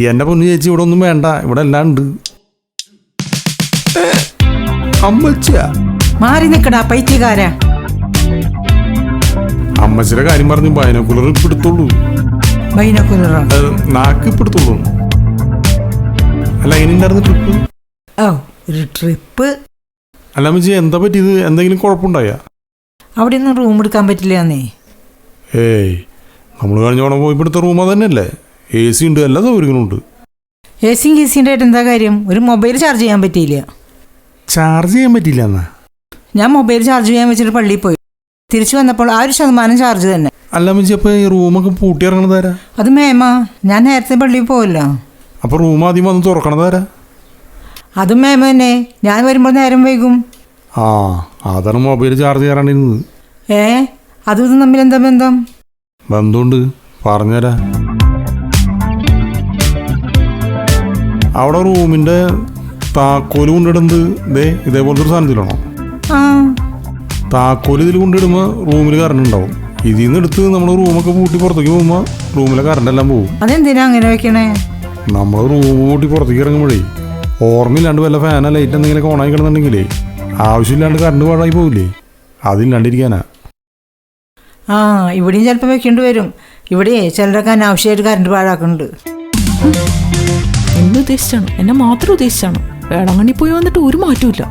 എന്റെ പൊന്നു ചേച്ചി ഇവിടെ ഒന്നും വേണ്ട, ഇവിടെ എല്ലാം ഉണ്ട്. അമ്മച്ചിയാ മാറി നിക്കടാ പൈത്യകാരാ. അമ്മച്ചിയുടെ കാര്യം പറഞ്ഞു ബൈനോക്കുലർ ഇപ്പൊ എടുത്തോളൂ. ബൈനോക്കുലറോ? നാക്ക് ഇപ്പൊ എടുത്തോളൂ. അല്ല എങ്ങനെയുണ്ടായിരുന്നു ട്രിപ്പ്? ഓ ഒരു ട്രിപ്പ്. അല്ല അമ്മച്ചി എന്താ പറ്റിയത്? എന്തെങ്കിലും കുഴപ്പമുണ്ടായ? അവിടെ ഒന്നും റൂം എടുക്കാൻ പറ്റില്ലാന്നേ. ഏയ് നമ്മൾ കഴിഞ്ഞ തവണ പോയി എടുത്ത റൂം തന്നെയല്ലേ? AC ഉണ്ട്, എല്ലാ സൗകര്യങ്ങളും ഉണ്ട്. AC ആയിട്ട് എന്താ കാര്യം? ഒരു മൊബൈൽ ചാർജ് ചെയ്യാൻ പറ്റിയില്ല. ചാർജ് ചെയ്യാൻ പറ്റില്ല എന്നാ? ഞാൻ മൊബൈൽ ചാർജ് ചെയ്യാൻ വെച്ചിട്ട് പള്ളിയിൽ പോയി. തിരിച്ചു വന്നപ്പോൾ 1% ചാർജ് തന്നെ. അല്ല അമ്മച്ചി അപ്പൊ ഈ റൂമൊക്കെ പൂട്ടി ഇറങ്ങണതാരാ? അത് മേമാ, ഞാൻ നേരത്തെ പള്ളിയിൽ പോവല്ലോ. അപ്പൊ റൂം ആദ്യം വന്ന് തുറക്കണതാരാ? അതും മേമ തന്നെ. ഞാൻ വരുമ്പോൾ നേരം വൈകും. ആ അതാണ് മൊബൈൽ ചാർജ് ചെയ്യാറാണ്ടിരുന്നത്. അതും ഇതും തമ്മിൽ എന്താ ബന്ധം? ബന്ധമുണ്ട്, പറഞ്ഞുതരാ. അവിടെ റൂമിന്റെ താക്കോല് കൊണ്ടിടുന്നത് ഇതേപോലത്തെ ഒരു സാധനത്തിലാണോ? താക്കോല് ഇതിൽ കൊണ്ടിടുമ്പോൾ റൂമിൽ കറണ്ട് ഉണ്ടാവും. ഇതിൽ നിന്ന് എടുത്ത് നമ്മൾ റൂമൊക്കെ പൂട്ടി പുറത്തേക്ക് പോകുമ്പോൾ റൂമിലെ കറണ്ട് എല്ലാം പോകും. അതെന്തിനാ അങ്ങനെ വെക്കണേ? നമ്മൾ റൂം പൂട്ടി പുറത്തേക്ക് ഇറങ്ങുമ്പോഴേ ഓർമ്മയില്ലാണ്ട് വല്ല ഫാനോ ലൈറ്റ് എന്തെങ്കിലുമൊക്കെ ഓണായി കിടന്നുണ്ടെങ്കിലേ ആവശ്യമില്ലാണ്ട് കറണ്ട് പാഴായി പോകില്ലേ, അതില്ലാണ്ടിരിക്കാനാ. ഇവിടെയും ചിലപ്പോൾ വെക്കേണ്ടി വരും. ഇവിടെ ചിലരൊക്കെ അനാവശ്യമായിട്ട് കറണ്ട് പാഴാക്കുന്നുണ്ട്. എന്നെ ഉദ്ദേശിച്ചാണ്, എന്നെ മാത്രം ഉദ്ദേശിച്ചാണ്. വേളാങ്കണ്ണി പോയി വന്നിട്ട് ഒരു മാറ്റമില്ല.